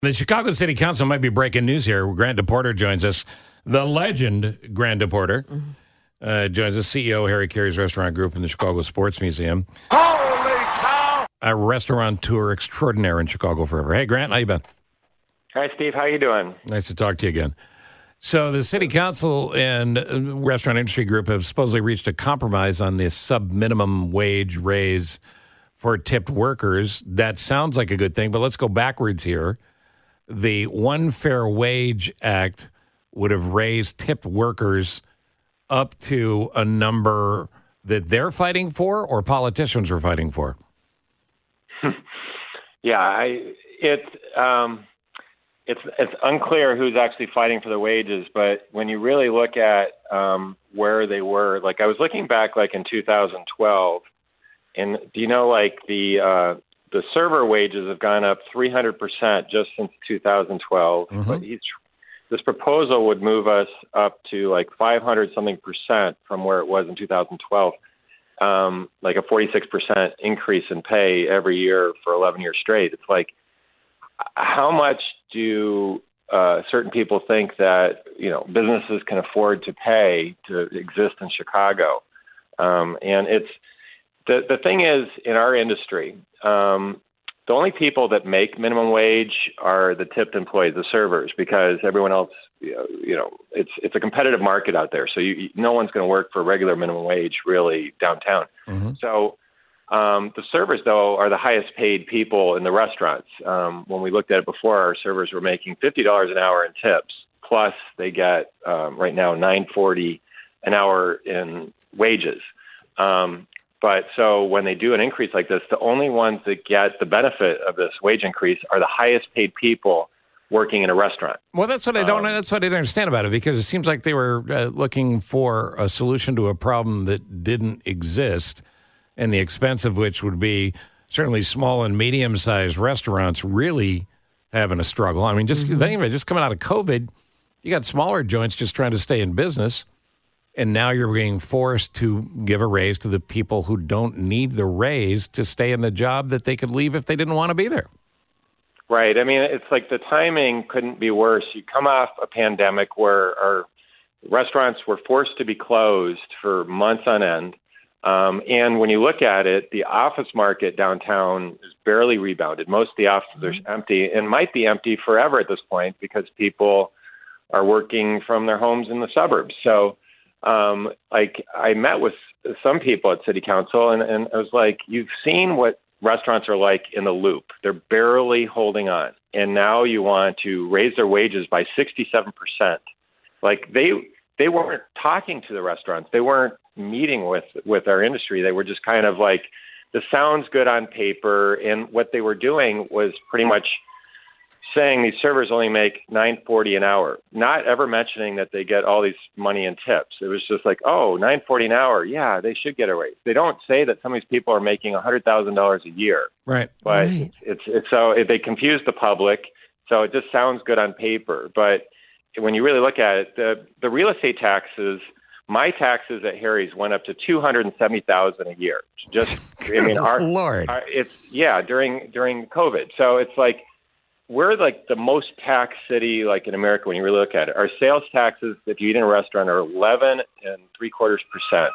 The Chicago City Council might be breaking news here. Grant DePorter joins us. The legend, Grant DePorter, joins us, CEO, Harry Caray's Restaurant Group in the Chicago Sports Museum. Holy cow! A restaurateur extraordinaire in Chicago forever. Hey, Grant, how you been? Hi, Steve. How you doing? Nice to talk to you again. So the City Council and Restaurant Industry Group have supposedly reached a compromise on this sub-minimum wage raise for tipped workers. That sounds like a good thing, but let's go backwards here. The One Fair Wage Act would have raised tipped workers up to a number that they're fighting for or politicians are fighting for. Yeah, it's unclear who's actually fighting for the wages, but when you really look at where they were, like I was looking back like in 2012, and do you know like the server wages have gone up 300% just since 2012. Mm-hmm. But this proposal would move us up to like 500-something% from where it was in 2012, like a 46% increase in pay every year for 11 years straight. It's like, how much do certain people think that businesses can afford to pay to exist in Chicago? And it's the thing is, in our industry, the only people that make minimum wage are the tipped employees, the servers, because everyone else, it's a competitive market out there. So no one's going to work for regular minimum wage really downtown. Mm-hmm. So the servers, though, are the highest paid people in the restaurants. When we looked at it before, our servers were making $50 an hour in tips, plus they get right now $9.40 an hour in wages. But so when they do an increase like this, the only ones that get the benefit of this wage increase are the highest paid people working in a restaurant. Well, that's what I don't. That's what I didn't understand about it, because it seems like they were looking for a solution to a problem that didn't exist, and the expense of which would be certainly small and medium-sized restaurants really having a struggle. I mean, just coming out of COVID, you got smaller joints just trying to stay in business. And now you're being forced to give a raise to the people who don't need the raise to stay in the job that they could leave if they didn't want to be there. Right. I mean, it's like the timing couldn't be worse. You come off a pandemic where our restaurants were forced to be closed for months on end. And when you look at it, the office market downtown is barely rebounded. Most of the offices are empty and might be empty forever at this point because people are working from their homes in the suburbs. So, like I met with some people at City Council and I was like, you've seen what restaurants are like in the Loop. They're barely holding on. And now you want to raise their wages by 67%. Like they weren't talking to the restaurants. They weren't meeting with our industry. They were just kind of like, this sounds good on paper. And what they were doing was pretty much saying these servers only make $9.40 an hour, not ever mentioning that they get all these money in tips. It was just like, oh, $9.40 an hour. Yeah, they should get a raise. They don't say that some of these people are making $100,000 a year. Right. But it's so they confuse the public. So it just sounds good on paper. But when you really look at it, the real estate taxes, my taxes at Harry's went up to $270,000 a year. Just, I mean, Lord. During COVID. So it's like, we're like the most taxed city like in America when you really look at it. Our sales taxes, if you eat in a restaurant, are 11.75%.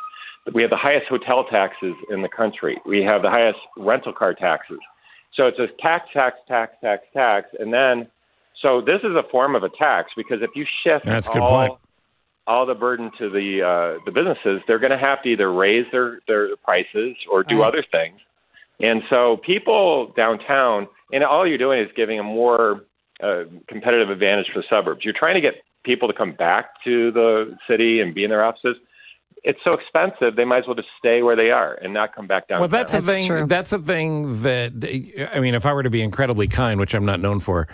We have the highest hotel taxes in the country. We have the highest rental car taxes. So it's a tax. And then, so this is a form of a tax because if you shift all the burden to the businesses, they're going to have to either raise their prices or do other things. And so people downtown, and all you're doing is giving a more competitive advantage for the suburbs. You're trying to get people to come back to the city and be in their offices. It's so expensive, they might as well just stay where they are and not come back downtown. Well, that's the thing. True. That's the thing that, I mean, if I were to be incredibly kind, which I'm not known for,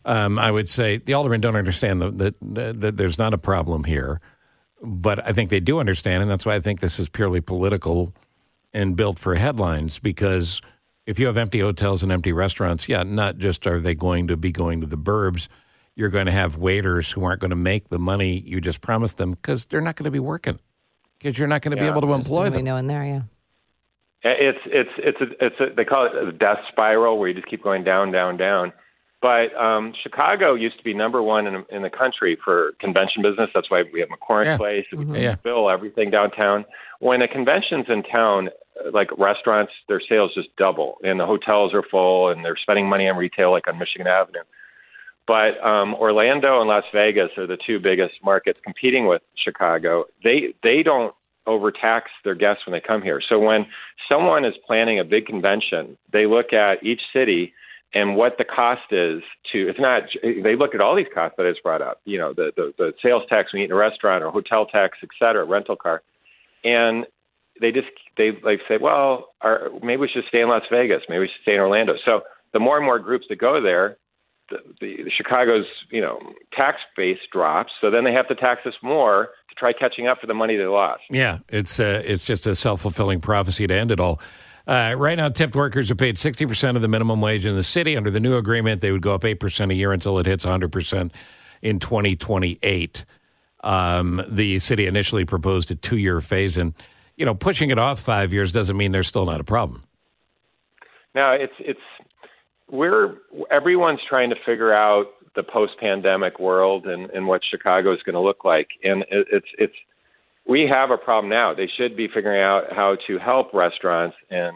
I would say the aldermen don't understand that there's not a problem here. But I think they do understand, and that's why I think this is purely political and built for headlines, because if you have empty hotels and empty restaurants, not just are they going to be going to the burbs, you're going to have waiters who aren't going to make the money you just promised them because they're not going to be working, because you're not going to be able to employ them. We know in there, It's they call it a death spiral where you just keep going down, down, down. But Chicago used to be number one in the country for convention business. That's why we have McCormick Place. We fill everything downtown. When a convention's in town, like restaurants, their sales just double, and the hotels are full, and they're spending money on retail, like on Michigan Avenue. But Orlando and Las Vegas are the two biggest markets competing with Chicago. They don't overtax their guests when they come here. So when someone is planning a big convention, they look at each city and what the cost is they look at all these costs that I just brought up, the sales tax when you eat in a restaurant or hotel tax, et cetera, rental car. And they say, well, maybe we should stay in Las Vegas. Maybe we should stay in Orlando. So the more and more groups that go there, the Chicago's, tax base drops. So then they have to tax us more to try catching up for the money they lost. Yeah, it's just a self-fulfilling prophecy to end it all. Right now, tipped workers are paid 60% of the minimum wage in the city. Under the new agreement, they would go up 8% a year until it hits 100% in 2028. The city initially proposed a 2-year phase, and pushing it off 5 years doesn't mean there's still not a problem. No, everyone's trying to figure out the post-pandemic world and what Chicago is going to look like, and we have a problem now. They should be figuring out how to help restaurants and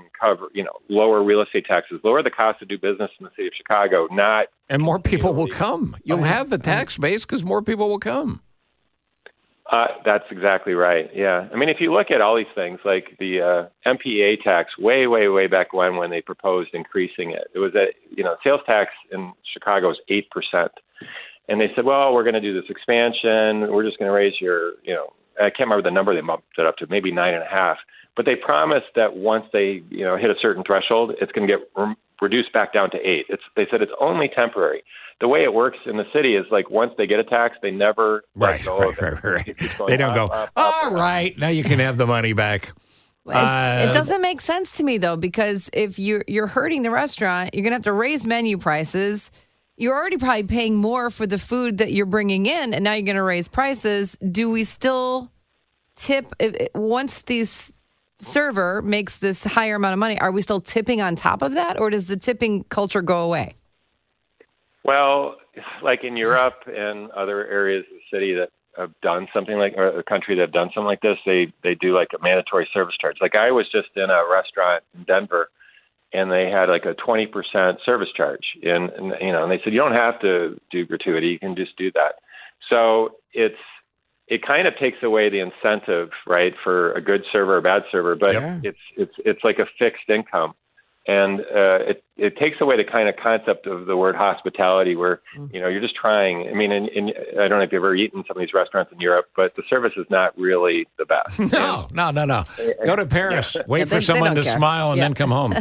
lower real estate taxes, lower the cost to do business in the city of Chicago. And more people will come. You'll have the tax base because more people will come. That's exactly right. Yeah. I mean, if you look at all these things, like the MPA tax, way, way, way back when they proposed increasing it, it was sales tax in Chicago is 8%. And they said, well, we're going to do this expansion. We're just going to raise your, I can't remember the number they bumped it up to, maybe 9.5. But they promised that once they, hit a certain threshold, it's going to get reduced back down to 8. They said it's only temporary. The way it works in the city is like once they get a tax, they never let go of it. Right. They don't go, all right, now you can have the money back. It doesn't make sense to me, though, because if you're hurting the restaurant, you're going to have to raise menu prices. You're already probably paying more for the food that you're bringing in, and now you're going to raise prices. Do we still tip once this server makes this higher amount of money? Are we still tipping on top of that, or does the tipping culture go away? Well, like in Europe and other areas of the city that have done something or a country that have done something like this, they do like a mandatory service charge. Like I was just in a restaurant in Denver, and they had like a 20% service charge. And they said, you don't have to do gratuity. You can just do that. So it kind of takes away the incentive, right, for a good server or a bad server, but it's like a fixed income. And it takes away the kind of concept of the word hospitality where, you're just trying. I mean, I don't know if you've ever eaten some of these restaurants in Europe, but the service is not really the best. No. Go to Paris, wait for someone to smile, and then come home.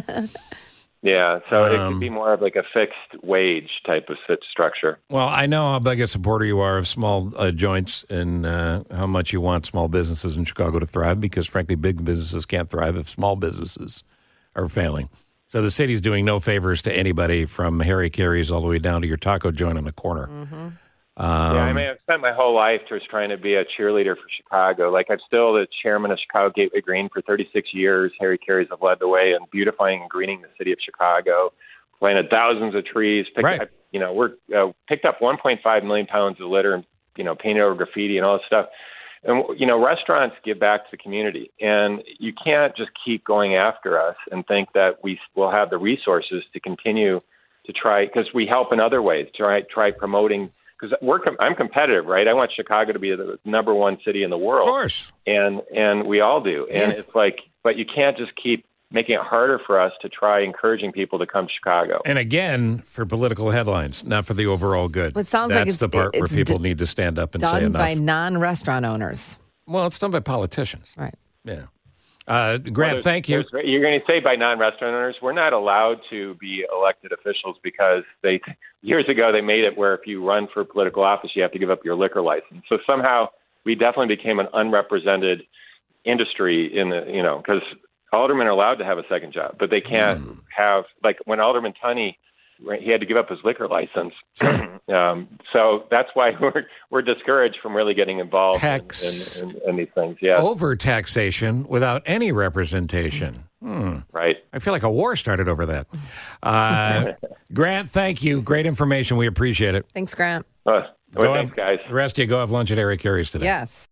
Yeah, so it could be more of like a fixed wage type of structure. Well, I know how big a supporter you are of small joints and how much you want small businesses in Chicago to thrive because, frankly, big businesses can't thrive if small businesses are failing. So the city's doing no favors to anybody from Harry Caray's all the way down to your taco joint on the corner. Mm-hmm. I've spent my whole life just trying to be a cheerleader for Chicago. Like I'm still the chairman of Chicago Gateway Green for 36 years. Harry Caray's have led the way in beautifying and greening the city of Chicago. Planted thousands of trees. Picked up 1.5 million pounds of litter and painted over graffiti and all this stuff. And restaurants give back to the community, and you can't just keep going after us and think that we will have the resources to continue to try because we help in other ways. Try promoting. Because I'm competitive, right? I want Chicago to be the number one city in the world. Of course. And we all do. And It's like, but you can't just keep making it harder for us to try encouraging people to come to Chicago. And again, for political headlines, not for the overall good. But it sounds That's like it's the part where people need to stand up and say enough. Done by non-restaurant owners. Well, it's done by politicians. Right. Yeah. Grant, thank you. You're going to say by non-restaurant owners. We're not allowed to be elected officials because years ago they made it where if you run for political office, you have to give up your liquor license. So somehow we definitely became an unrepresented industry because aldermen are allowed to have a second job, but they can't have, like when Alderman Tunney he had to give up his liquor license. So that's why we're discouraged from really getting involved in these things. Yeah, over taxation without any representation. Right. I feel like a war started over that. Grant, thank you. Great information. We appreciate it. Thanks, Grant. Thanks, guys. The rest of you go have lunch at Eric Carey's today. Yes.